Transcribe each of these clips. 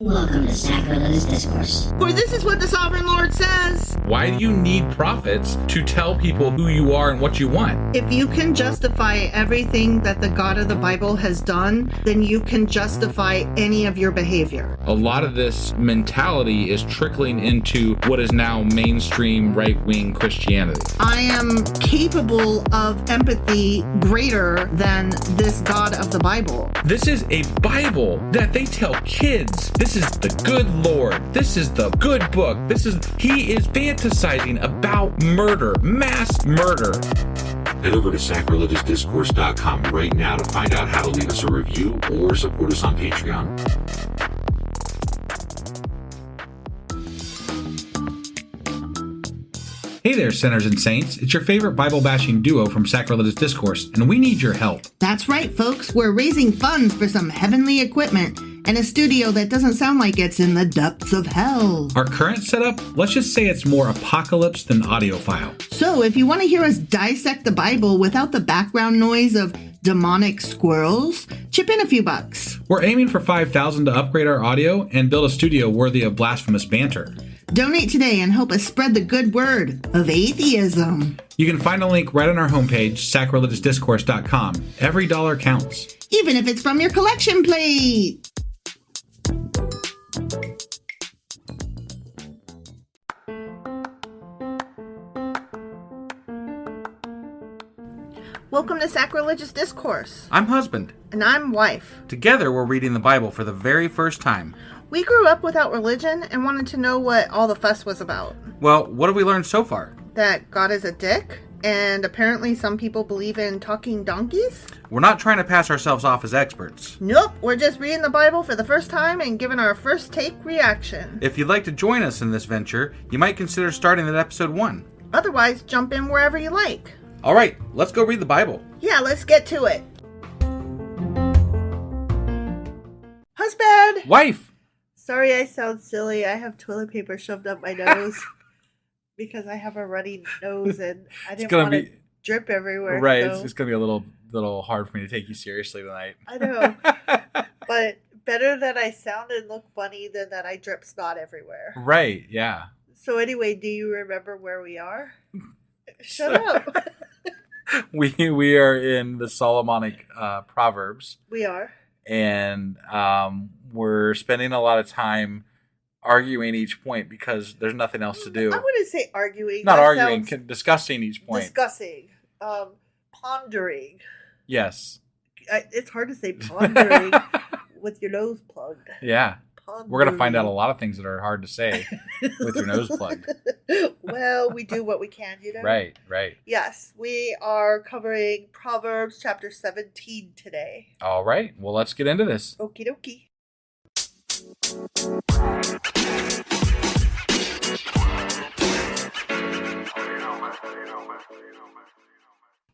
Welcome to Sacrilegious Discourse. For this is what the Sovereign Lord says. Why do you need prophets to tell people who you are and what you want? If you can justify everything that the God of the Bible has done, then you can justify any of your behavior. A lot of this mentality is trickling into what is now mainstream right-wing Christianity. I am capable of empathy greater than this God of the Bible. This is a Bible that they tell kids. This is the good Lord. This is the good book. He is fantasizing about murder, mass murder. Head over to sacrilegiousdiscourse.com right now to find out how to leave us a review or support us on Patreon. Hey there, sinners and saints. It's your favorite Bible-bashing duo from Sacrilegious Discourse, and we need your help. That's right, folks. We're raising funds for some heavenly equipment and a studio that doesn't sound like it's in the depths of hell. Our current setup, let's just say it's more apocalypse than audiophile. So if you want to hear us dissect the Bible without the background noise of demonic squirrels, chip in a few bucks. We're aiming for $5,000 to upgrade our audio and build a studio worthy of blasphemous banter. Donate today and help us spread the good word of atheism. You can find a link right on our homepage, sacrilegiousdiscourse.com. Every dollar counts. Even if it's from your collection plate. Welcome to Sacrilegious Discourse. I'm husband. And I'm wife. Together, we're reading the Bible for the very first time. We grew up without religion and wanted to know what all the fuss was about. Well, what have we learned so far? That God is a dick, and apparently some people believe in talking donkeys? We're not trying to pass ourselves off as experts. Nope, we're just reading the Bible for the first time and giving our first take reaction. If you'd like to join us in this venture, you might consider starting at episode 1. Otherwise, jump in wherever you like. All right, let's go read the Bible. Yeah, let's get to it. Husband! Wife! Sorry I sound silly. I have toilet paper shoved up my nose because I have a runny nose and I didn't want to drip everywhere. Right, so. it's going to be a little hard for me to take you seriously tonight. I know. But better that I sound and look funny than that I drip snot everywhere. Right, yeah. So anyway, do you remember where we are? Shut up. We are in the Solomonic Proverbs. We are. And we're spending a lot of time arguing each point because there's nothing else to do. I wouldn't say arguing. Not arguing, discussing each point. Discussing. Pondering. Yes. It's hard to say pondering with your nose plugged. Yeah. Pondering. We're going to find out a lot of things that are hard to say with your nose plugged. Well, we do what we can, you know? Right. Yes, we are covering Proverbs chapter 17 today. All right. Well, let's get into this. Okie dokie.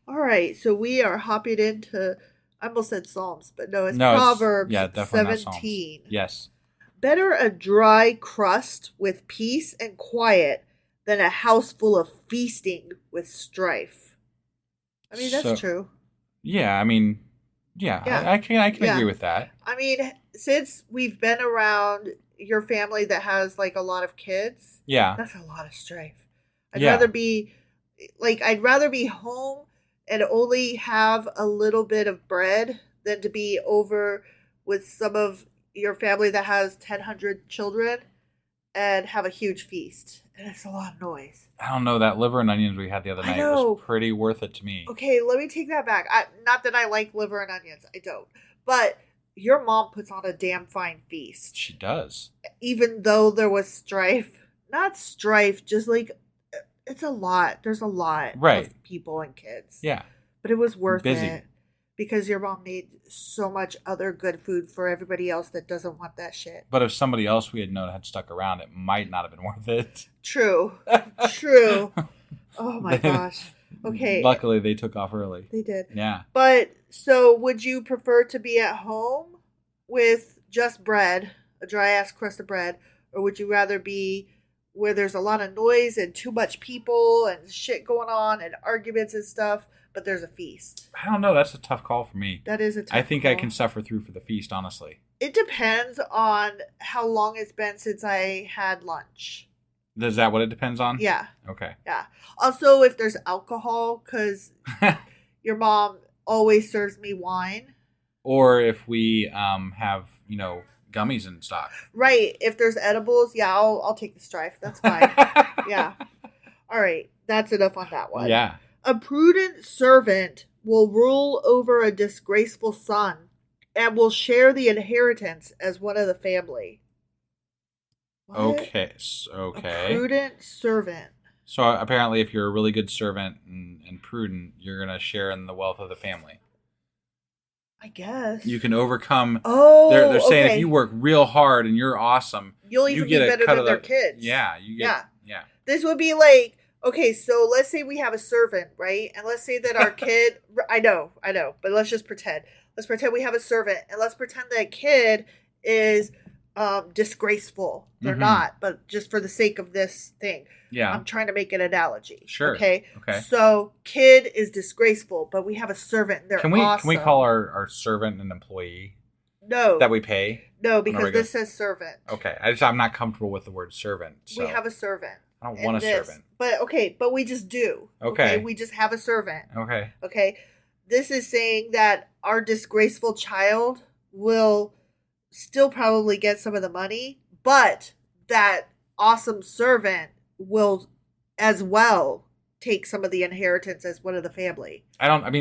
All right, so we are hopping into, I almost said Psalms, but no, it's Proverbs 17. Yes. Better a dry crust with peace and quiet than a house full of feasting with strife. I mean, that's true. Yeah, I mean, I can agree with that. I mean, since we've been around your family that has like a lot of kids, that's a lot of strife. I'd rather be home and only have a little bit of bread than to be over with some of your family that has 1,000 children and have a huge feast. And it's a lot of noise. I don't know, that liver and onions we had the other night was pretty worth it to me. Okay, let me take that back. Not that I like liver and onions. I don't. But your mom puts on a damn fine feast. She does. Even though there was strife. Not strife, just like, it's a lot. There's a lot of people and kids. Yeah. But it was worth it. Because your mom made so much other good food for everybody else that doesn't want that shit. But if somebody else we had known had stuck around, it might not have been worth it. True. Oh my gosh. Okay. Luckily, they took off early. They did. Yeah. But, so would you prefer to be at home with just bread, a dry-ass crust of bread, or would you rather be where there's a lot of noise and too much people and shit going on and arguments and stuff, but there's a feast? I don't know. That's a tough call for me. That is a tough I think call. I can suffer through for the feast, honestly. It depends on how long it's been since I had lunch. Is that what it depends on? Yeah. Okay. Yeah. Also, if there's alcohol, because your mom always serves me wine. Or if we have, gummies in stock. Right. If there's edibles, yeah, I'll take the strife. That's fine. Yeah. All right. That's enough on that one. Yeah. A prudent servant will rule over a disgraceful son and will share the inheritance as one of the family. What? Okay. A prudent servant. So apparently if you're a really good servant and prudent, you're going to share in the wealth of the family. I guess. You can overcome. Oh, they're saying okay. if you work real hard and you're awesome, you'll even be better than their kids. Yeah. Yeah. This would be like, okay, so let's say we have a servant, right? And let's say that our kid, I know, but let's just pretend. Let's pretend we have a servant, and let's pretend that kid is disgraceful. They're not, but just for the sake of this thing. Yeah. I'm trying to make an analogy. Sure. Okay. Okay. So kid is disgraceful, but we have a servant. And they're awesome. Can we call our servant an employee? No. That we pay? No, because this says servant. Okay. I'm not comfortable with the word servant. So. We have a servant. I don't want a servant. But we just do. Okay. We just have a servant. Okay. Okay. This is saying that our disgraceful child will still probably get some of the money, but that awesome servant will as well take some of the inheritance as one of the family.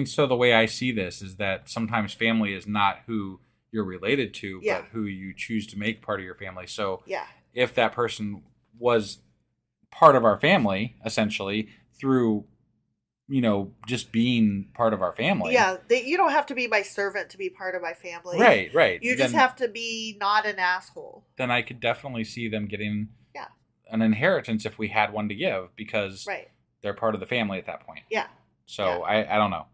So the way I see this is that sometimes family is not who you're related to, but who you choose to make part of your family. So if that person was part of our family, essentially, through, just being part of our family. Yeah, you don't have to be my servant to be part of my family. Right. You just have to be not an asshole. Then I could definitely see them getting an inheritance if we had one to give, because they're part of the family at that point. Yeah. So I don't know.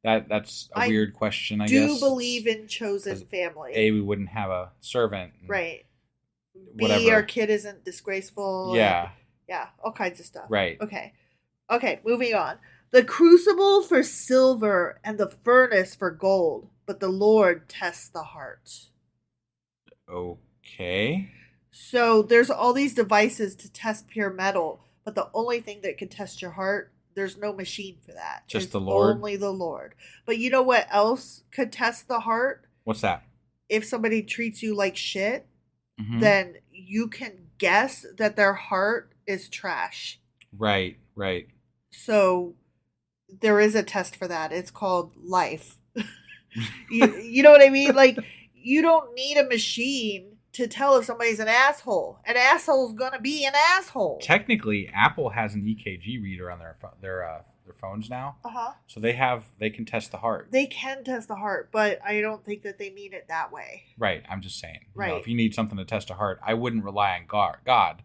That's a weird question, I guess. Do believe in chosen family. A, we wouldn't have a servant. Right. Whatever. B, our kid isn't disgraceful. Yeah. Yeah, all kinds of stuff. Right. Okay, moving on. The crucible for silver and the furnace for gold, but the Lord tests the heart. Okay. So there's all these devices to test pure metal, but the only thing that can test your heart, there's no machine for that. Just the Lord? Only the Lord. But you know what else could test the heart? What's that? If somebody treats you like shit, then you can guess that their heart is trash. Right. So there is a test for that. It's called life. you know what I mean? Like, you don't need a machine to tell if somebody's an asshole. An asshole's gonna be an asshole. Technically, Apple has an EKG reader on their phones now. So they can test the heart. They can test the heart, but I don't think that they mean it that way. Right. I'm just saying. Right. If you need something to test a heart, I wouldn't rely on God.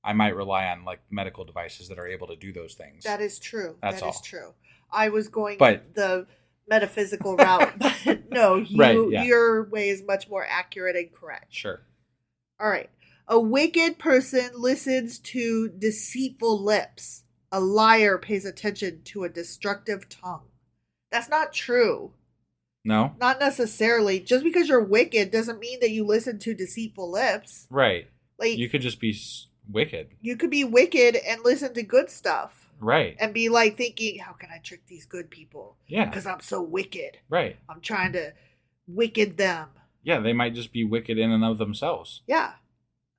I might rely on like medical devices that are able to do those things. That is true. That is true. I was going the metaphysical route, but no, your way is much more accurate and correct. Sure. All right. A wicked person listens to deceitful lips. A liar pays attention to a destructive tongue. That's not true. No? Not necessarily. Just because you're wicked doesn't mean that you listen to deceitful lips. Right. Like, you could just be wicked. You could be wicked and listen to good stuff. Right. And be like thinking, how can I trick these good people? Yeah. Because I'm so wicked. Right. I'm trying to wicked them. Yeah, they might just be wicked in and of themselves. Yeah.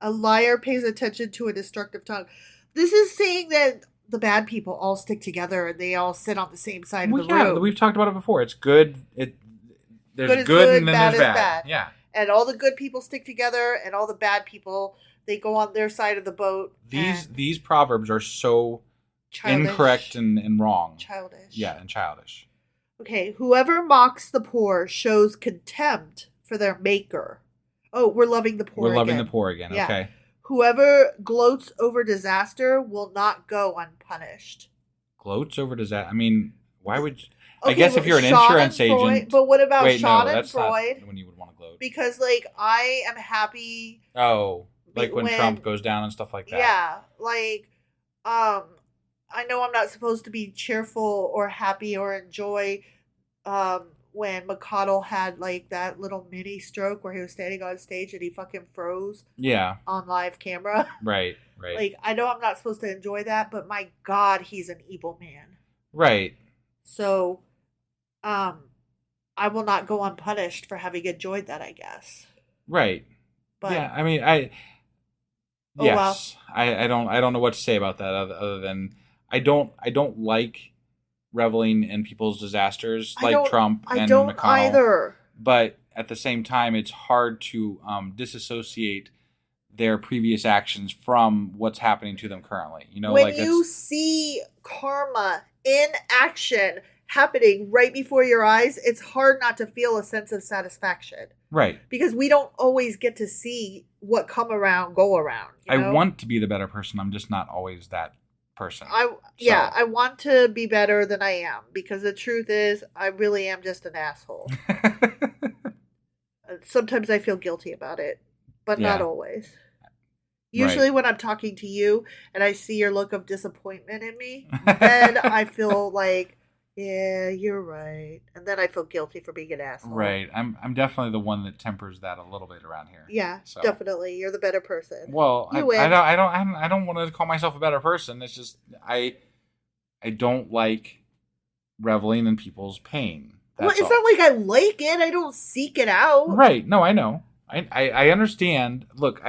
A liar pays attention to a destructive tongue. This is saying that the bad people all stick together and they all sit on the same side of the room. Yeah, we've talked about it before. It's good. There's good and then there's bad. Yeah. And all the good people stick together and all the bad people, they go on their side of the boat. These proverbs are so childish. Incorrect and wrong. Childish. Yeah, and childish. Okay, whoever mocks the poor shows contempt for their maker. Oh, we're loving the poor again. We're loving the poor again, yeah. Okay. Whoever gloats over disaster will not go unpunished. Gloats over disaster? I mean, why would... Okay, I guess if you're an insurance agent... But what about Schadenfreude? Not when you would want to gloat. Because, like, I am happy... Oh, like when Trump goes down and stuff like that. Yeah, like, I know I'm not supposed to be cheerful or happy or enjoy when McConnell had like that little mini stroke where he was standing on stage and he fucking froze. Yeah. On live camera. Right. Like, I know I'm not supposed to enjoy that, but my God, he's an evil man. Right. So, I will not go unpunished for having enjoyed that, I guess. Right. But, yeah, I mean, yes, well. I don't know what to say about that other than I don't like reveling in people's disasters like Trump and McConnell. I don't either. But at the same time, it's hard to disassociate their previous actions from what's happening to them currently. You know, when you see karma in action happening right before your eyes, it's hard not to feel a sense of satisfaction. Right. Because we don't always get to see what come around, go around. You know? I want to be the better person. I'm just not always that person. I want to be better than I am, because the truth is I really am just an asshole. Sometimes I feel guilty about it, but not always. Usually when I'm talking to you and I see your look of disappointment in me, then I feel like, yeah, you're right. And then I feel guilty for being an asshole. Right. I'm definitely the one that tempers that a little bit around here. Yeah, so. Definitely. You're the better person. Well, I don't want to call myself a better person. It's just I don't like reveling in people's pain. That's it's not like I like it. I don't seek it out. Right. No, I know. I understand. Look,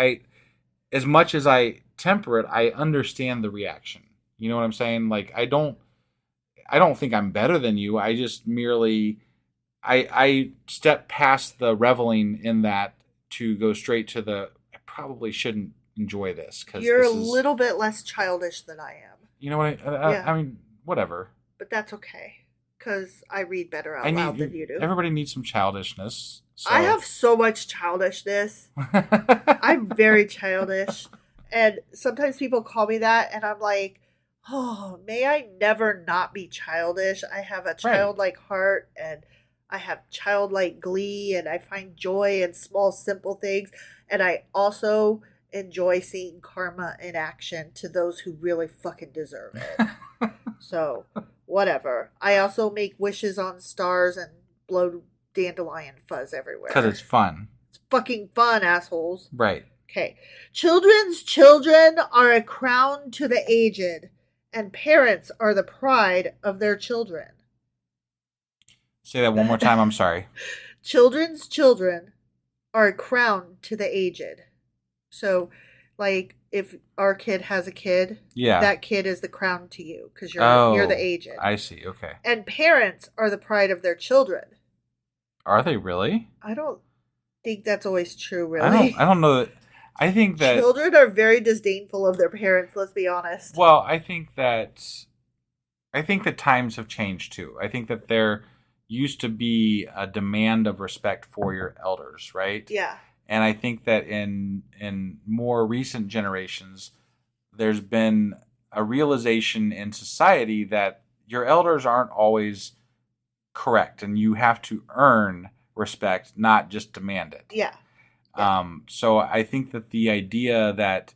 as much as I temper it, I understand the reaction. You know what I'm saying? Like, I don't think I'm better than you. I just merely, I step past the reveling in that to go straight to the, I probably shouldn't enjoy this. Cause you're a little bit less childish than I am. You know what? I mean, whatever. But that's okay. Because I read better out loud than you do. Everybody needs some childishness. So. I have so much childishness. I'm very childish. And sometimes people call me that, and I'm like, oh, may I never not be childish. I have a childlike heart, and I have childlike glee, and I find joy in small, simple things. And I also enjoy seeing karma in action to those who really fucking deserve it. So, whatever. I also make wishes on stars and blow dandelion fuzz everywhere. Because it's fun. It's fucking fun, assholes. Right. Okay. Children's children are a crown to the aged, and parents are the pride of their children. Say that one more time. I'm sorry. Children's children are a crown to the aged. So, like, if our kid has a kid, that kid is the crown to you because you're the aged. I see. Okay. And parents are the pride of their children. Are they really? I don't think that's always true, really. I don't know that. I think that children are very disdainful of their parents, let's be honest. Well, I think that times have changed too. I think that there used to be a demand of respect for your elders, right? Yeah. And I think that in more recent generations, there's been a realization in society that your elders aren't always correct, and you have to earn respect, not just demand it. Yeah. So I think that the idea that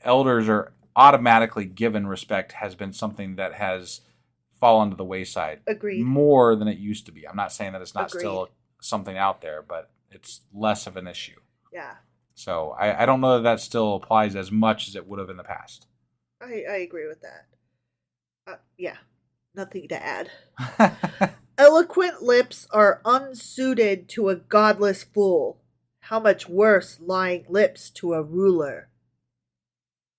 elders are automatically given respect has been something that has fallen to the wayside. Agreed. More than it used to be. I'm not saying that it's not still something out there, but it's less of an issue. Yeah. So I don't know that still applies as much as it would have in the past. I agree with that. Yeah. Nothing to add. Eloquent lips are unsuited to a godless fool. How much worse lying lips to a ruler.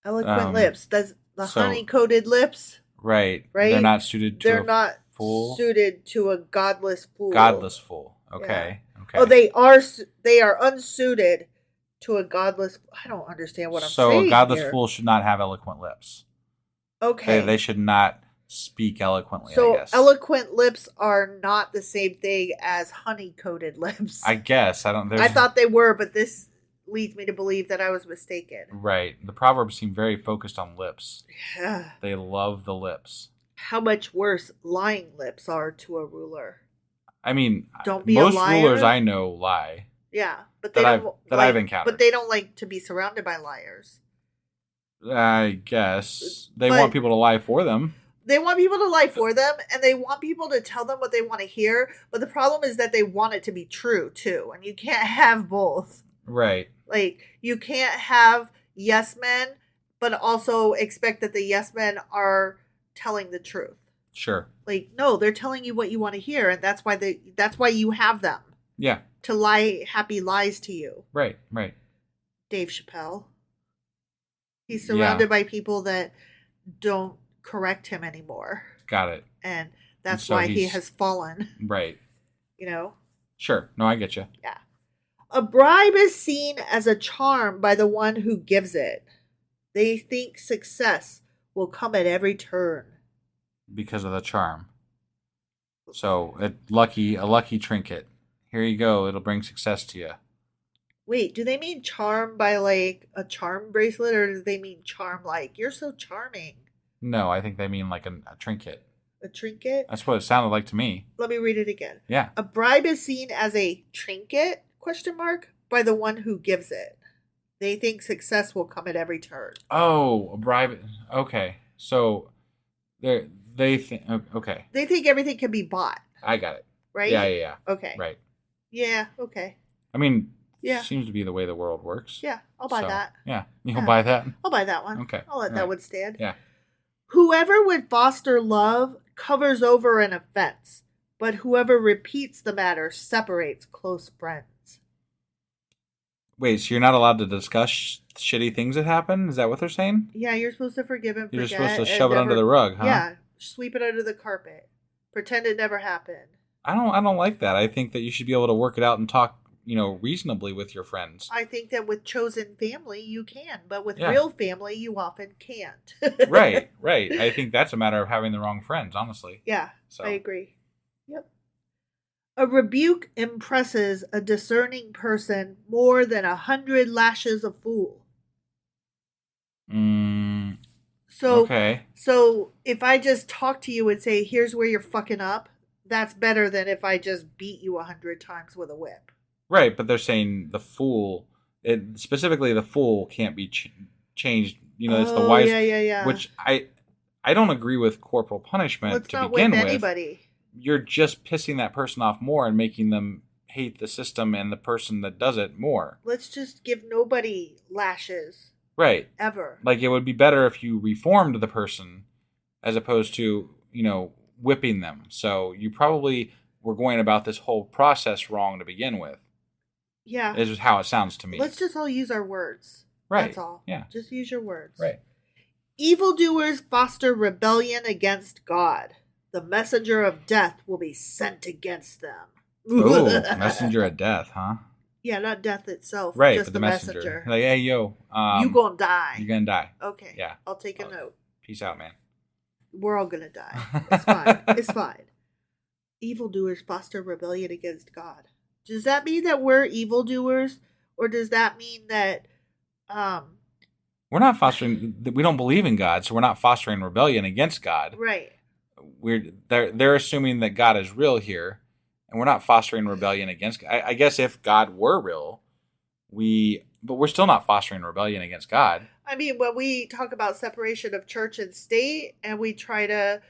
Eloquent lips. Does the honey-coated lips? Right. They're not suited to fool. Suited to a godless fool. Godless fool. Okay. Yeah. Okay. Oh, they are unsuited to a godless. I don't understand what I'm saying. So a godless fool should not have eloquent lips. Okay. They should not speak eloquently, so I guess. Eloquent lips are not the same thing as honey-coated lips. I guess. I thought they were, but this leads me to believe that I was mistaken. Right. The Proverbs seem very focused on lips. Yeah. They love the lips. How much worse lying lips are to a ruler. I mean, don't be most a liar. Rulers I know lie. Yeah, but they I've encountered. But they don't like to be surrounded by liars. I guess they want people to lie for them. They want people to lie for them, and they want people to tell them what they want to hear. But the problem is that they want it to be true, too. And you can't have both. Right. Like, you can't have yes men, but also expect that the yes men are telling the truth. Sure. Like, no, they're telling you what you want to hear, and that's why you have them. Yeah. To lie happy lies to you. Right. Dave Chappelle. He's surrounded by people that don't correct him anymore. Got it. And that's why he has fallen. Right. You know? Sure. No, I get you. Yeah. A bribe is seen as a charm by the one who gives it. They think success will come at every turn. Because of the charm. So, a lucky trinket. Here you go. It'll bring success to you. Wait, do they mean charm by like a charm bracelet, or do they mean charm like, you're so charming? No, I think they mean like a trinket. A trinket? That's what it sounded like to me. Let me read it again. Yeah. A bribe is seen as a trinket, ? By the one who gives it. They think success will come at every turn. Oh, a bribe. Okay. So, they think, okay. They think everything can be bought. I got it. Right? Yeah. Okay. Right. Yeah, okay. I mean, yeah. Seems to be the way the world works. Yeah, I'll buy that. Yeah, you'll buy that? I'll buy that one. Okay. I'll let that one stand. Yeah. Whoever would foster love covers over an offense, but whoever repeats the matter separates close friends. Wait, so you're not allowed to discuss shitty things that happen? Is that what they're saying? Yeah, you're supposed to forgive and forget. You're supposed to shove it under the rug, huh? Yeah, sweep it under the carpet. Pretend it never happened. I don't like that. I think that you should be able to work it out and talk, reasonably with your friends. I think that with chosen family you can, but with real family you often can't. Right. I think that's a matter of having the wrong friends, honestly. Yeah, so. I agree. Yep. A rebuke impresses a discerning person more than 100 lashes a fool. Okay. So if I just talk to you and say, here's where you're fucking up, that's better than if I just beat you 100 times with a whip. Right, but they're saying the fool, specifically the fool can't be changed. It's the wise. Yeah. Which I don't agree with corporal punishment to begin with. Anybody. You're just pissing that person off more and making them hate the system and the person that does it more. Let's just give nobody lashes. Right. Ever. Like, it would be better if you reformed the person as opposed to, whipping them. So you probably were going about this whole process wrong to begin with. Yeah. This is how it sounds to me. Let's just all use our words. Right. That's all. Yeah. Just use your words. Right. Evildoers foster rebellion against God. The messenger of death will be sent against them. Oh, messenger of death, huh? Yeah, not death itself. Right, just but the messenger. Like, hey, yo. You gonna die. You're gonna die. Okay. Yeah. I'll take a note. Peace out, man. We're all gonna die. It's fine. It's fine. Evildoers foster rebellion against God. Does that mean that we're evildoers? Or does that mean that... We're not fostering... We don't believe in God, so we're not fostering rebellion against God. Right. They're assuming that God is real here, and we're not fostering rebellion against God. I guess if God were real, but we're still not fostering rebellion against God. I mean, when we talk about separation of church and state, and we try to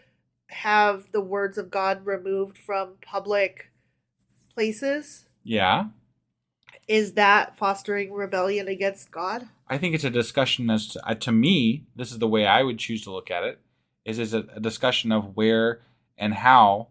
have the words of God removed from public places. Yeah. Is that fostering rebellion against God? I think it's a discussion as to me, this is the way I would choose to look at it, is a discussion of where and how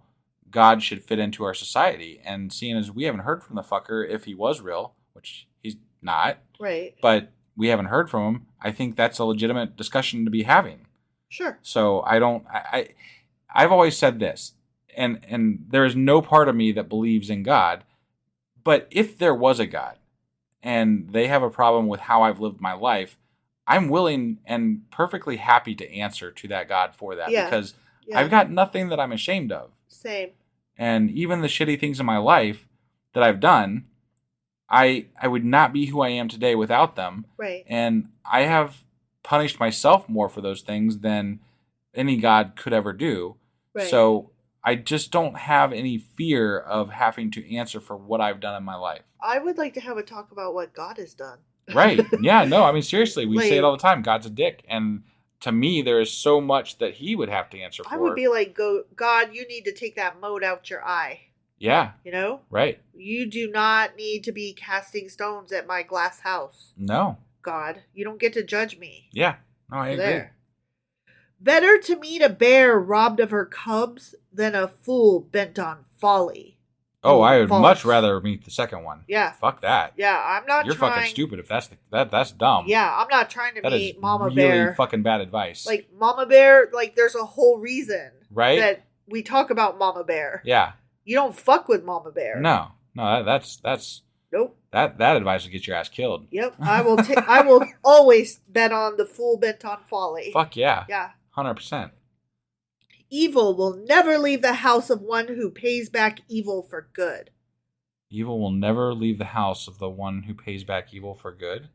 God should fit into our society. And seeing as we haven't heard from the fucker if he was real, which he's not. Right. But we haven't heard from him. I think that's a legitimate discussion to be having. Sure. So I've always said this, and there is no part of me that believes in God, but if there was a God and they have a problem with how I've lived my life, I'm willing and perfectly happy to answer to that God for that, because I've got nothing that I'm ashamed of. Same. And even the shitty things in my life that I've done, I would not be who I am today without them. Right. And I have punished myself more for those things than any God could ever do. Right. So I just don't have any fear of having to answer for what I've done in my life. I would like to have a talk about what God has done. Right. Yeah, no, I mean, seriously, we say it all the time. God's a dick. And to me, there is so much that he would have to answer for. I would be like, God, you need to take that mote out your eye. Yeah. You know? Right. You do not need to be casting stones at my glass house. No. God, you don't get to judge me. Yeah. No, I agree. Better to meet a bear robbed of her cubs than a fool bent on folly. Oh, I would much rather meet the second one. Yeah. Fuck that. Yeah, I'm not You're trying... fucking stupid if that's dumb. Yeah, I'm not trying to meet Mama Bear. Bear. Really fucking bad advice. Like, Mama Bear, like, there's a whole reason. Right? That we talk about Mama Bear. Yeah. You don't fuck with Mama Bear. No. No, that's... Nope. That advice will get your ass killed. Yep. I will always bet on the fool bent on folly. Fuck yeah. Yeah. 100%. Evil will never leave the house of one who pays back evil for good. Evil will never leave the house of the one who pays back evil for good?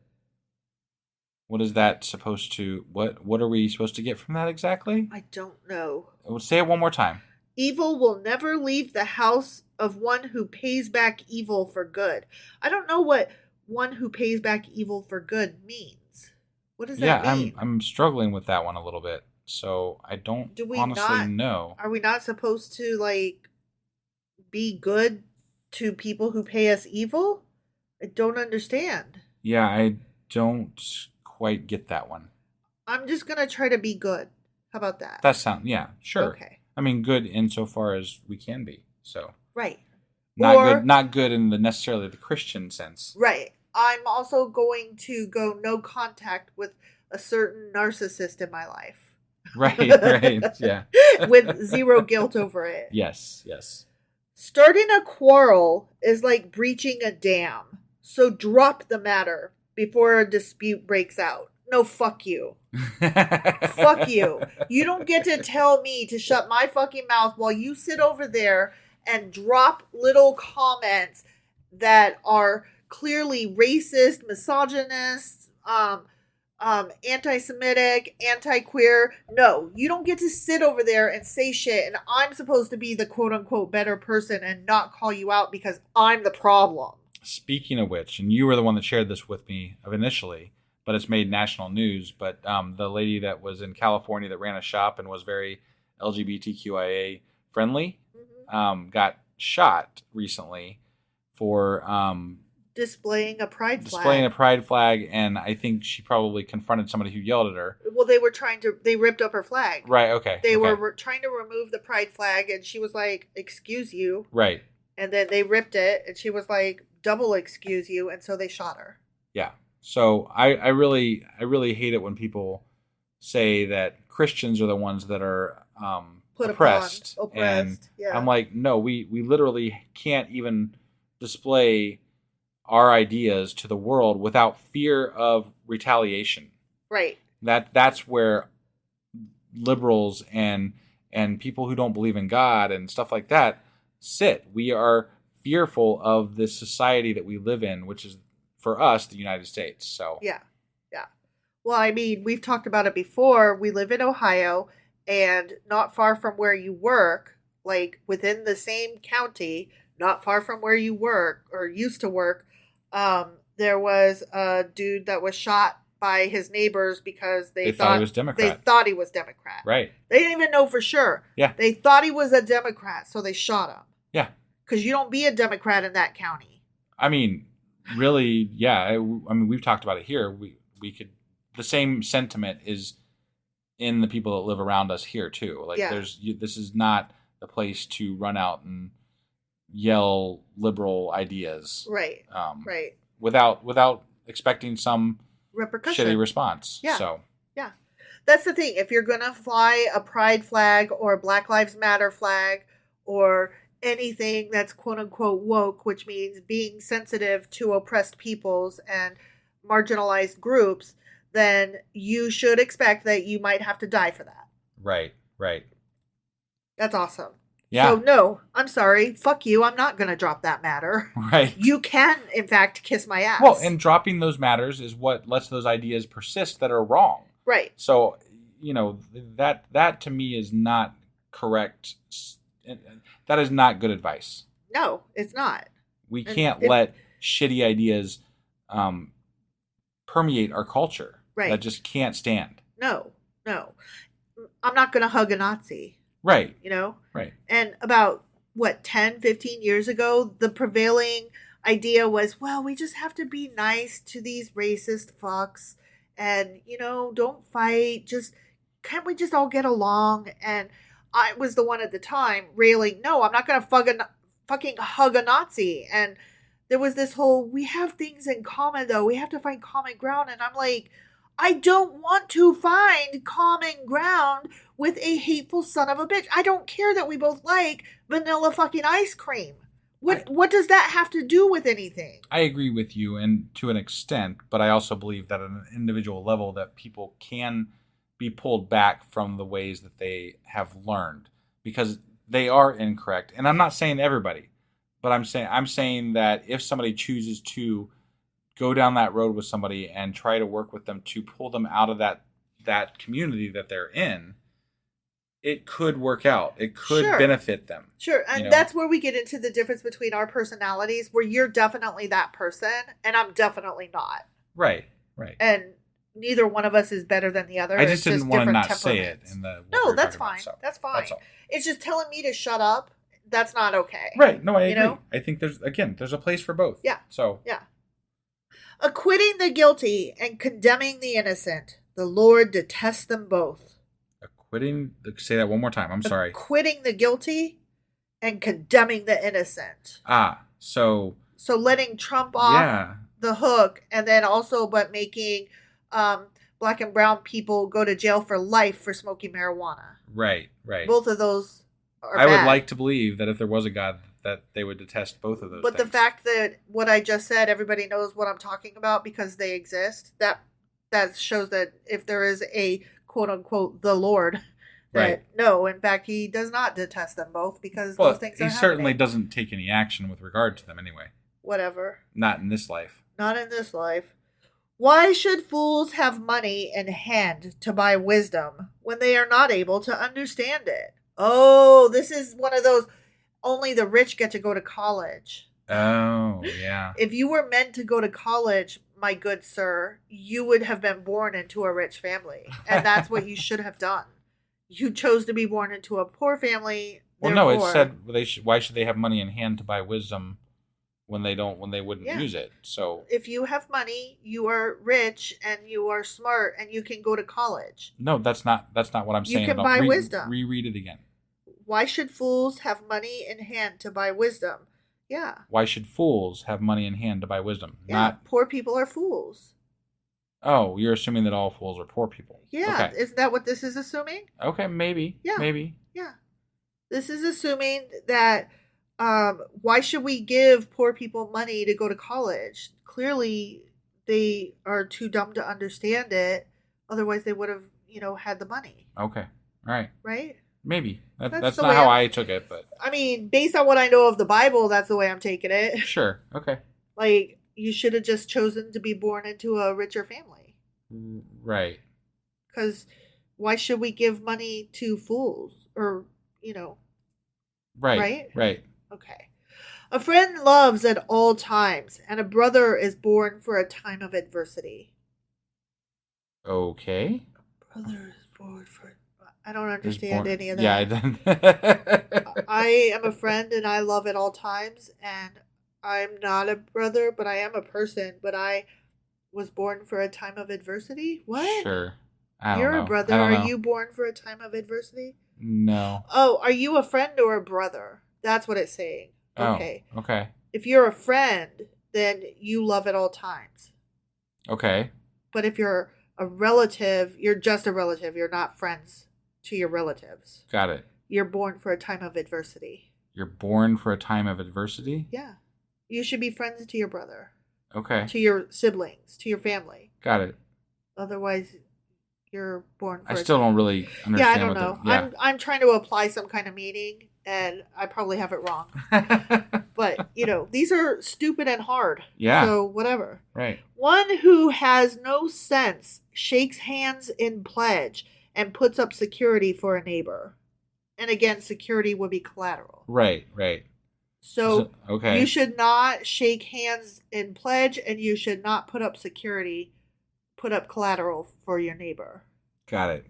What is that supposed to... What are we supposed to get from that exactly? I don't know. Say it one more time. Evil will never leave the house of one who pays back evil for good. I don't know what one who pays back evil for good means. What does that mean? Yeah, I'm struggling with that one a little bit. So I don't honestly know. Are we not supposed to, like, be good to people who pay us evil? I don't understand. Yeah, I don't quite get that one. I'm just going to try to be good. How about that? Yeah, sure. Okay. I mean, good insofar as we can be. So right. Not good in necessarily the Christian sense. Right. I'm also going to go no contact with a certain narcissist in my life. Right, yeah. With zero guilt over it. Yes. Starting a quarrel is like breaching a dam. So drop the matter before a dispute breaks out. No, fuck you. Fuck you. You don't get to tell me to shut my fucking mouth while you sit over there and drop little comments that are clearly racist, misogynist, anti-Semitic, anti-queer. No, you don't get to sit over there and say shit, and I'm supposed to be the quote-unquote better person and not call you out because I'm the problem. Speaking of which, and you were the one that shared this with me initially, but it's made national news, but the lady that was in California that ran a shop and was very LGBTQIA friendly got shot recently for... displaying a pride flag, and I think she probably confronted somebody who yelled at her. Well, they ripped up her flag. Right, okay. They were trying to remove the pride flag, and she was like, excuse you. Right. And then they ripped it, and she was like, double excuse you, and so they shot her. Yeah. So I really hate it when people say that Christians are the ones that are oppressed. And yeah. I'm like, no, we literally can't even display our ideas to the world without fear of retaliation. Right. That's where liberals and people who don't believe in God and stuff like that sit. We are fearful of this society that we live in, which is, for us, the United States. So yeah. Well, I mean, we've talked about it before. We live in Ohio, and not far from where you work, like within the same county, not far from where you work or used to work, there was a dude that was shot by his neighbors because they thought he was Democrat. They thought he was Democrat. Right. They didn't even know for sure. Yeah. They thought he was a Democrat, so they shot him. Yeah. Because you don't be a Democrat in that county. I mean, really, yeah. I mean, we've talked about it here. We could... The same sentiment is in the people that live around us here, too. Like, this is not the place to run out and yell liberal ideas. Right. Right. Without expecting some repercussion, shitty response. Yeah. So. Yeah. That's the thing. If you're going to fly a pride flag or a Black Lives Matter flag or anything that's quote unquote woke, which means being sensitive to oppressed peoples and marginalized groups, then you should expect that you might have to die for that. Right. That's awesome. Yeah. So no, I'm sorry. Fuck you. I'm not going to drop that matter. Right. You can, in fact, kiss my ass. Well, and dropping those matters is what lets those ideas persist that are wrong. Right. So, that to me is not correct. That is not good advice. No, it's not. We can't let shitty ideas permeate our culture. Right. That just can't stand. No. No. I'm not going to hug a Nazi. Right. You know? Right. And about, 10, 15 years ago, the prevailing idea was, well, we just have to be nice to these racist fucks and, don't fight. Can't we just all get along? And I was the one at the time railing, no, I'm not going to fucking hug a Nazi. And there was this whole, we have things in common, though. We have to find common ground. And I'm like, I don't want to find common ground with a hateful son of a bitch. I don't care that we both like vanilla fucking ice cream. What does that have to do with anything? I agree with you, and to an extent, but I also believe that at an individual level that people can be pulled back from the ways that they have learned because they are incorrect. And I'm not saying everybody, but I'm saying that if somebody chooses to go down that road with somebody and try to work with them to pull them out of that community that they're in, it could work out. It could benefit them. Sure. And that's where we get into the difference between our personalities, where you're definitely that person and I'm definitely not. Right. And neither one of us is better than the other. I just didn't want to not say it. No, that's fine. That's fine. That's all. It's just telling me to shut up. That's not okay. Right. No, I agree. I think there's a place for both. Yeah. So. Yeah. Acquitting the guilty and condemning the innocent, the Lord detests them both. Say that one more time. I'm sorry. Acquitting the guilty and condemning the innocent. So letting Trump off the hook, and then also but making black and brown people go to jail for life for smoking marijuana. Right. Both of those are I bad. would like to believe that if there was a God, that they would detest both of those But things. the fact that what I just said, everybody knows what I'm talking about because they exist, that shows that if there is a quote-unquote the Lord, that no, in fact, he does not detest them both because those things are happening. He certainly doesn't take any action with regard to them anyway. Whatever. Not in this life. Not in this life. Why should fools have money in hand to buy wisdom when they are not able to understand it? Oh, this is one of those, only the rich get to go to college. Oh, yeah. If you were meant to go to college, my good sir, you would have been born into a rich family. And that's what you should have done. You chose to be born into a poor family. Well, no, it said why should they have money in hand to buy wisdom when they wouldn't use it? So if you have money, you are rich and you are smart and you can go to college. No, that's not what I'm saying. You can buy wisdom. Reread it again. Why should fools have money in hand to buy wisdom? Yeah. Why should fools have money in hand to buy wisdom? Yeah, poor people are fools. Oh, you're assuming that all fools are poor people. Yeah, okay. Isn't that what this is assuming? Okay, maybe. Yeah. Maybe. Yeah. This is assuming that why should we give poor people money to go to college? Clearly, they are too dumb to understand it. Otherwise, they would have, had the money. Okay. All right. Right? Maybe. That's not how I took it, but... I mean, based on what I know of the Bible, that's the way I'm taking it. Sure. Okay. Like, you should have just chosen to be born into a richer family. Right. Because why should we give money to fools? Or, Right. Right. Okay. A friend loves at all times, and a brother is born for a time of adversity. Okay. A brother is born for... I don't understand any of that. Yeah, I don't. I am a friend, and I love at all times, and I'm not a brother, but I am a person, but I was born for a time of adversity? What? Sure. I don't know. You're a brother. Are you born for a time of adversity? No. Oh, are you a friend or a brother? That's what it's saying. Okay. Oh, okay. If you're a friend, then you love at all times. Okay. But if you're a relative, you're just a relative. You're not friends to your relatives. Got it. You're born for a time of adversity. You're born for a time of adversity? Yeah. You should be friends to your brother. Okay. To your siblings, to your family. Got it. Otherwise, you're born for I still don't really understand. Yeah, I don't know. I'm trying to apply some kind of meaning, and I probably have it wrong. But, these are stupid and hard. Yeah. So, whatever. Right. One who has no sense shakes hands in pledge and puts up security for a neighbor. And again, security would be collateral. Right. So okay. You should not shake hands in pledge, and you should not put up collateral for your neighbor. Got it.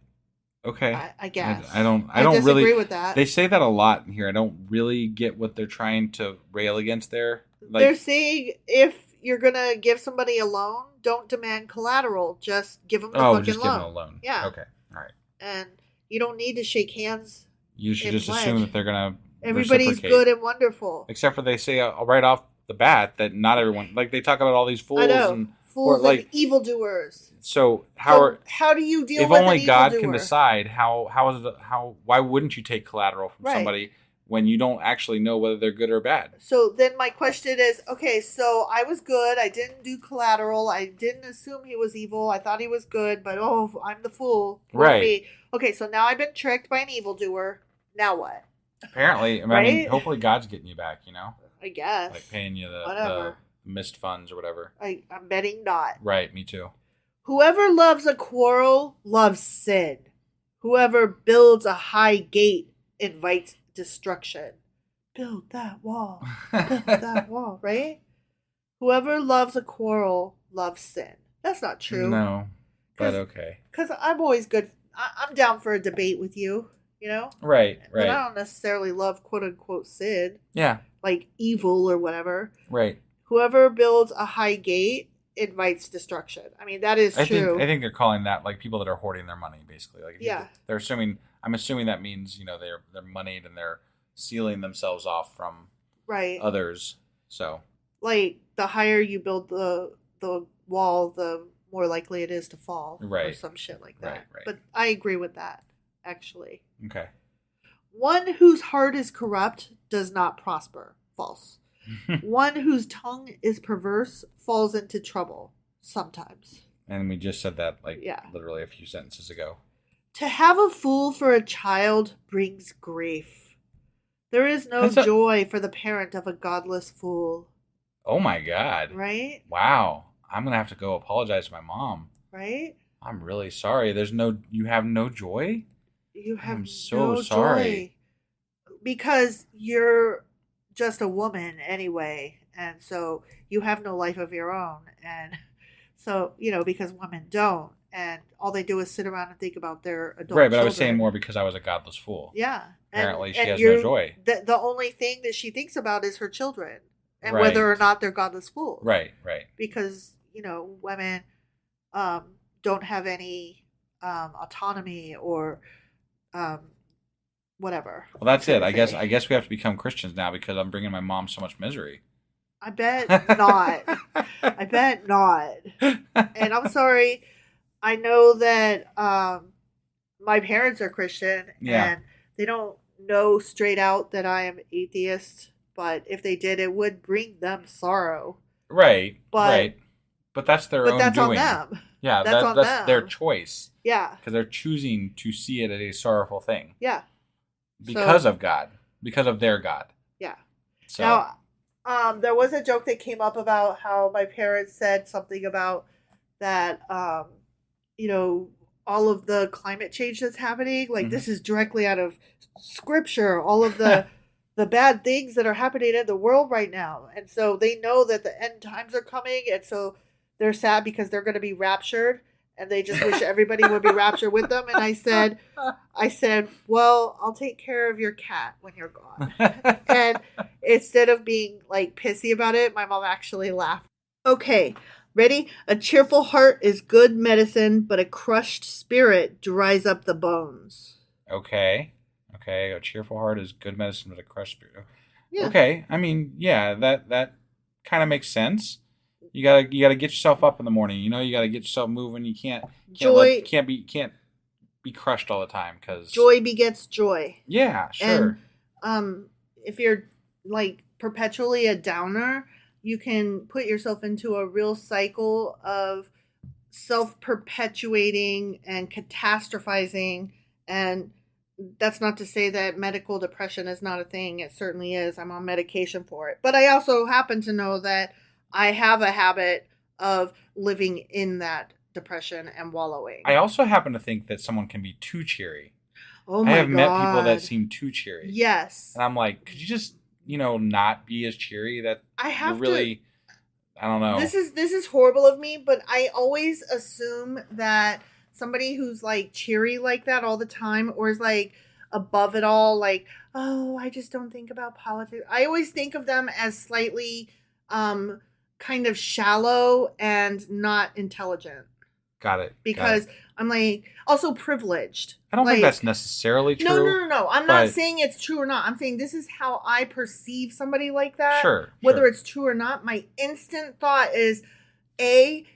Okay. I guess. I don't disagree really with that. They say that a lot in here. I don't really get what they're trying to rail against there. Like, they're saying if you're going to give somebody a loan, don't demand collateral. Just give them the fucking just loan. give them a loan. Yeah. Okay. All right. And you don't need to shake hands. You should just assume that they're going to Everybody's good and wonderful. Except for they say right off the bat that not everyone, like they talk about all these fools. I know. And fools and evildoers. So how do you deal if with only an God evildoer? can decide why wouldn't you take collateral from somebody when you don't actually know whether they're good or bad? So then my question is, okay, so I was good. I didn't do collateral. I didn't assume he was evil. I thought he was good, but I'm the fool. Right. Me. Okay, so now I've been tricked by an evildoer. Now what? Apparently, I mean, hopefully God's getting you back, I guess. Like paying you the missed funds or whatever. I'm betting not. Right, me too. Whoever loves a quarrel loves sin. Whoever builds a high gate invites destruction. Build that wall. Build that wall, right? Whoever loves a quarrel loves sin. That's not true. No, but okay. Because I'm always good. I'm down for a debate with you, Right. But I don't necessarily love quote-unquote sin. Yeah. Like evil or whatever. Right. Whoever builds a high gate invites destruction. I mean, that is true. I think they're calling that like people that are hoarding their money, basically. Like they're assuming. I'm assuming that means they're moneyed and they're sealing themselves off from others. So like the higher you build the wall, the more likely it is to fall, or some shit like that. Right. But I agree with that, actually. Okay. One whose heart is corrupt does not prosper. False. One whose tongue is perverse falls into trouble sometimes. And we just said that literally a few sentences ago. To have a fool for a child brings grief. There is no joy for the parent of a godless fool. Oh my God. Right? Wow. I'm going to have to go apologize to my mom. Right? I'm really sorry. You have no joy? I'm so sorry. Joy. Because you're just a woman anyway, and so you have no life of your own, and so because women don't, and all they do is sit around and think about their adult children. I was saying more because I was a godless fool. Yeah. Apparently she has no joy. The only thing that she thinks about is her children and whether or not they're godless fools. Right. Because women don't have any autonomy or whatever. Well, that's it. I guess we have to become Christians now because I'm bringing my mom so much misery. I bet not. I bet not. And I'm sorry. I know that my parents are Christian and they don't know straight out that I am atheist. But if they did, it would bring them sorrow. Right. But that's their own doing. But that's on them. Yeah, that's their choice. Yeah. Because they're choosing to see it as a sorrowful thing. Yeah. Because of God. Because of their God. Yeah. So. Now, there was a joke that came up about how my parents said something about that, all of the climate change that's happening. Like, this is directly out of Scripture. All of the the bad things that are happening in the world right now. And so they know that the end times are coming. And so they're sad because they're going to be raptured. And they just wish everybody would be raptured with them. And I said, well, I'll take care of your cat when you're gone. And instead of being like pissy about it, my mom actually laughed. Okay, ready? A cheerful heart is good medicine, but a crushed spirit dries up the bones. Okay. A cheerful heart is good medicine, but a crushed spirit. Yeah. Okay. I mean, yeah, that kind of makes sense. You gotta get yourself up in the morning. You gotta get yourself moving. You can't be crushed all the time because joy begets joy. Yeah, sure. And if you're like perpetually a downer, you can put yourself into a real cycle of self-perpetuating and catastrophizing. And that's not to say that medical depression is not a thing. It certainly is. I'm on medication for it. But I also happen to know that I have a habit of living in that depression and wallowing. I also happen to think that someone can be too cheery. Oh my God. I have met people that seem too cheery. Yes. And I'm like, could you just, not be as cheery? That I have really, I don't know. This is horrible of me, but I always assume that somebody who's like cheery like that all the time, or is like above it all, like, oh, I just don't think about politics. I always think of them as slightly kind of shallow and not intelligent. Got it. Because I'm like also privileged. I don't like, think that's necessarily true. No. I'm not saying it's true or not. I'm saying this is how I perceive somebody like that. Sure. Whether it's true or not, my instant thought is, it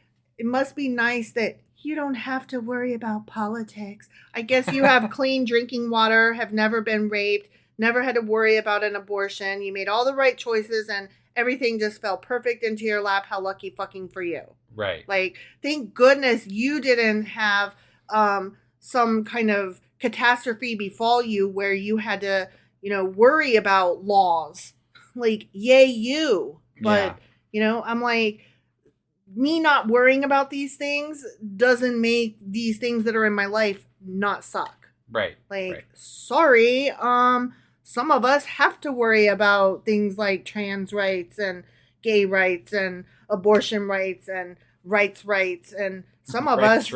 must be nice that you don't have to worry about politics. I guess you have clean drinking water, have never been raped, never had to worry about an abortion. You made all the right choices and everything just fell perfect into your lap. How lucky fucking for you. Right. Like, thank goodness you didn't have some kind of catastrophe befall you where you had to, worry about laws. Like, yay you. But, I'm like, me not worrying about these things doesn't make these things that are in my life not suck. Right. Like, sorry, some of us have to worry about things like trans rights and gay rights and abortion rights and rights, and some of us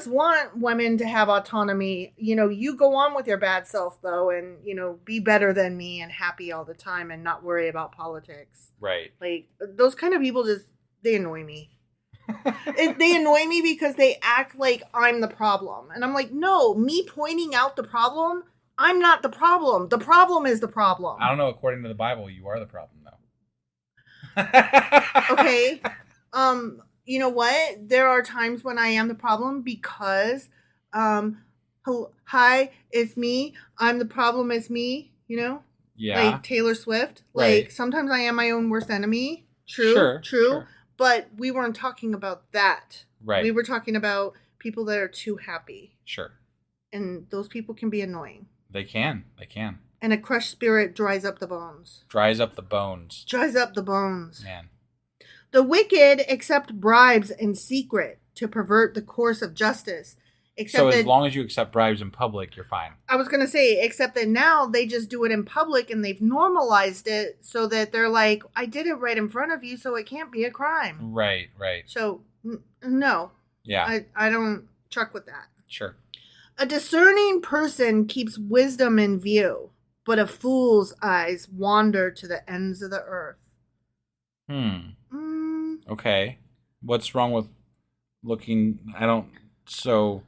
want women to have autonomy. You go on with your bad self though, and be better than me and happy all the time and not worry about politics. Right. Like, those kind of people they annoy me. They annoy me because they act like I'm the problem, and I'm like, no, me pointing out the problem, I'm not the problem. The problem is the problem. I don't know. According to the Bible, you are the problem, though. Okay. You know what? There are times when I am the problem because, hi, it's me. I'm the problem. It's me. Yeah. Like Taylor Swift. Right. Like, sometimes I am my own worst enemy. True. Sure. But we weren't talking about that. Right. We were talking about people that are too happy. Sure. And those people can be annoying. They can. And a crushed spirit dries up the bones. Dries up the bones. Man. The wicked accept bribes in secret to pervert the course of justice. So as long as you accept bribes in public, you're fine. I was going to say, except that now they just do it in public and they've normalized it so that they're like, I did it right in front of you, so it can't be a crime. Right. So, no. Yeah. I don't truck with that. Sure. A discerning person keeps wisdom in view, but a fool's eyes wander to the ends of the earth. Okay. What's wrong with looking? So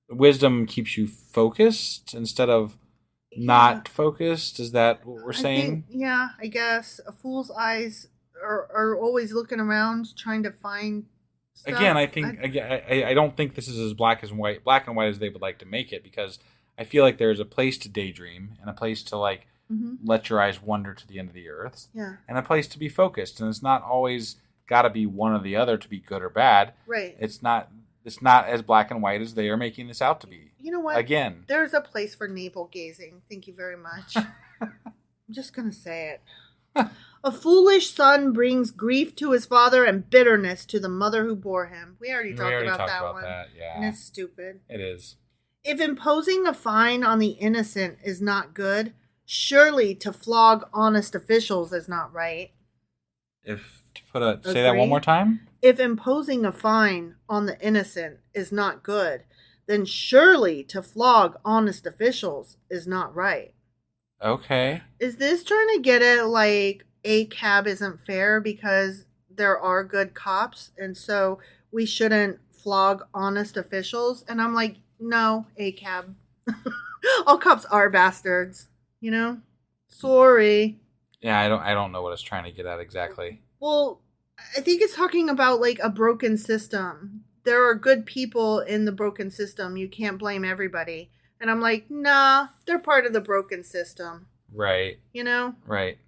wisdom keeps you focused instead of not focused? Is that what we're saying? I guess. A fool's eyes are always looking around trying to find stuff. Again, I don't think this is as black and white as they would like to make it, because I feel like there's a place to daydream and a place to let your eyes wander to the end of the earth. Yeah. And a place to be focused. And it's not always got to be one or the other to be good or bad. Right. It's not as black and white as they are making this out to be. You know what? Again. There's a place for navel gazing. Thank you very much. I'm just going to say it. A foolish son brings grief to his father and bitterness to the mother who bore him. We already talked about that one. Yeah. And it's stupid. It is. If imposing a fine on the innocent is not good, surely to flog honest officials is not right. Say that one more time. If imposing a fine on the innocent is not good, then surely to flog honest officials is not right. Okay. Is this trying to get at like a cab isn't fair because there are good cops and so we shouldn't flog honest officials? And I'm like, no, a cab. All cops are bastards, Sorry. Yeah, I don't know what it's trying to get at exactly. Well, I think it's talking about like a broken system. There are good people in the broken system. You can't blame everybody. And I'm like, nah, they're part of the broken system. Right. Right.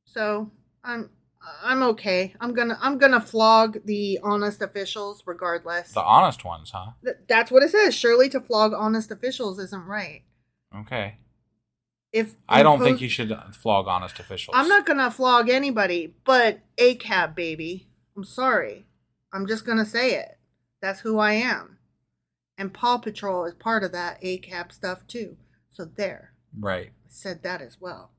So I'm okay. I'm gonna flog the honest officials regardless. The honest ones, huh? That's what it says. Surely to flog honest officials isn't right. Okay. I don't think you should flog honest officials. I'm not gonna flog anybody, but a cab baby. I'm sorry. I'm just gonna say it. That's who I am. And Paw Patrol is part of that ACAB stuff too. So there. Right. I said that as well.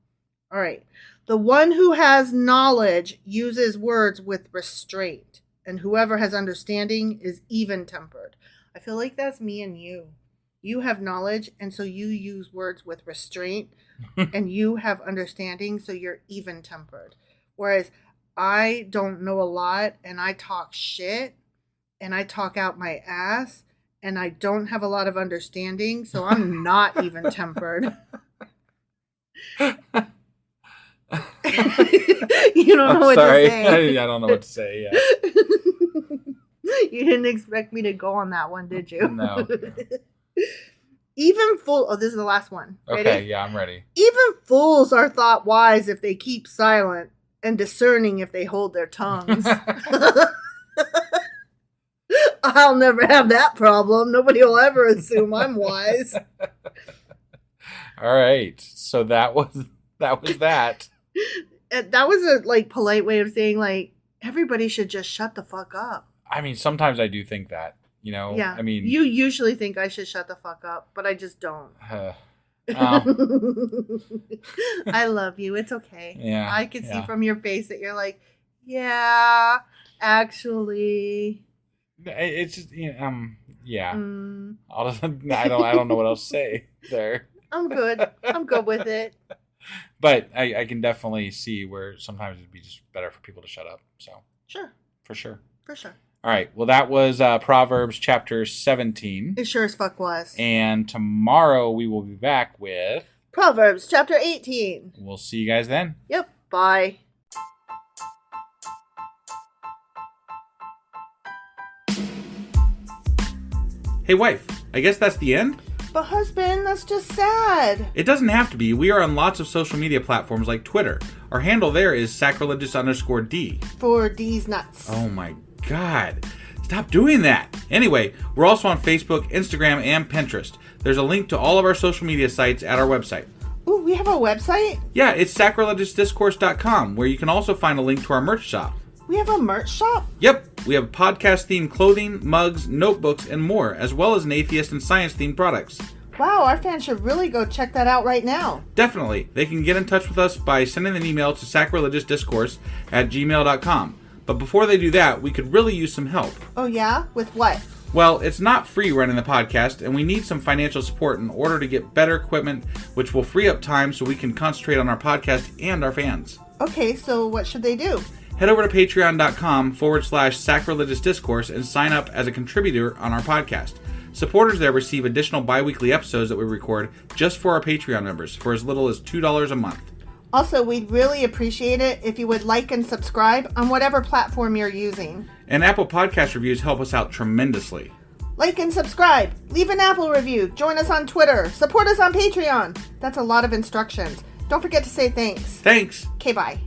All right. The one who has knowledge uses words with restraint, and whoever has understanding is even-tempered. I feel like that's me and you. You have knowledge, and so you use words with restraint, and you have understanding, so you're even-tempered. Whereas I don't know a lot, and I talk shit, and I talk out my ass, and I don't have a lot of understanding, so I'm not even-tempered. You don't know what to say. I don't know what to say, yeah. You didn't expect me to go on that one, did you? No. Even fool. Oh, this is the last one. Ready? Okay, yeah, I'm ready. Even fools are thought wise if they keep silent, and discerning if they hold their tongues. I'll never have that problem. Nobody will ever assume I'm wise. All right. So that was that. That was a polite way of saying everybody should just shut the fuck up. I mean, sometimes I do think that, Yeah. I mean, you usually think I should shut the fuck up, but I just don't. I love you. It's okay. Yeah. I can see from your face that you're like, yeah, actually. It's just, yeah. I don't know what else to say there. I'm good. I'm good with it. But I can definitely see where sometimes it'd be just better for people to shut up. So sure. For sure. All right. Well, that was Proverbs chapter 17. It sure as fuck was. And tomorrow we will be back with Proverbs chapter 18. We'll see you guys then. Yep. Bye. Hey, wife, I guess that's the end? But husband, that's just sad. It doesn't have to be. We are on lots of social media platforms like Twitter. Our handle there is sacrilegious_D. For D's nuts. Oh my God. Stop doing that. Anyway, we're also on Facebook, Instagram, and Pinterest. There's a link to all of our social media sites at our website. Ooh, we have a website? Yeah, it's sacrilegiousdiscourse.com, where you can also find a link to our merch shop. We have a merch shop? Yep, we have podcast-themed clothing, mugs, notebooks, and more, as well as an atheist and science-themed products. Wow, our fans should really go check that out right now. Definitely. They can get in touch with us by sending an email to sacrilegiousdiscourse@gmail.com. But before they do that, we could really use some help. Oh yeah? With what? Well, it's not free running the podcast, and we need some financial support in order to get better equipment, which will free up time so we can concentrate on our podcast and our fans. Okay, so what should they do? Head over to patreon.com/sacrilegiousdiscourse and sign up as a contributor on our podcast. Supporters there receive additional bi-weekly episodes that we record just for our Patreon members for as little as $2 a month. Also, we'd really appreciate it if you would like and subscribe on whatever platform you're using. And Apple Podcast reviews help us out tremendously. Like and subscribe. Leave an Apple review. Join us on Twitter. Support us on Patreon. That's a lot of instructions. Don't forget to say thanks. Thanks. Okay, bye.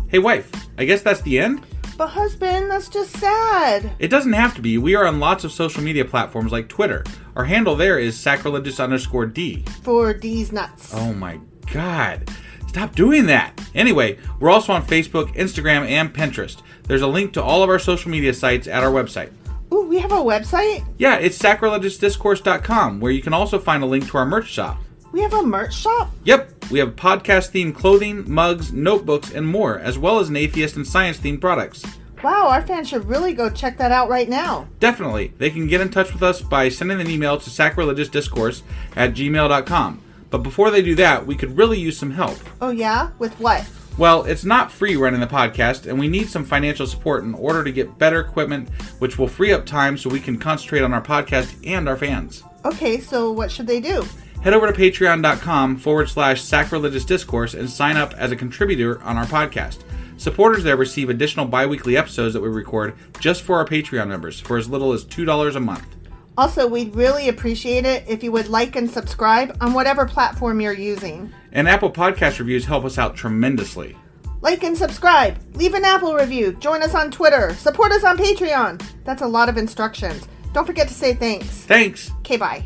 Hey, wife, I guess that's the end? But husband, that's just sad. It doesn't have to be. We are on lots of social media platforms like Twitter. Our handle there is sacrilegious_D. For D's nuts. Oh my God. Stop doing that. Anyway, we're also on Facebook, Instagram, and Pinterest. There's a link to all of our social media sites at our website. Ooh, we have a website? Yeah, it's sacrilegiousdiscourse.com, where you can also find a link to our merch shop. We have a merch shop? Yep, we have podcast-themed clothing, mugs, notebooks, and more, as well as an atheist and science-themed products. Wow, our fans should really go check that out right now. Definitely. They can get in touch with us by sending an email to sacrilegiousdiscourse@gmail.com. But before they do that, we could really use some help. Oh yeah? With what? Well, it's not free running the podcast, and we need some financial support in order to get better equipment, which will free up time so we can concentrate on our podcast and our fans. Okay, so what should they do? Head over to patreon.com/sacrilegiousdiscourse and sign up as a contributor on our podcast. Supporters there receive additional bi-weekly episodes that we record just for our Patreon members for as little as $2 a month. Also, we'd really appreciate it if you would like and subscribe on whatever platform you're using. And Apple Podcast reviews help us out tremendously. Like and subscribe. Leave an Apple review. Join us on Twitter. Support us on Patreon. That's a lot of instructions. Don't forget to say thanks. Thanks. Okay, bye.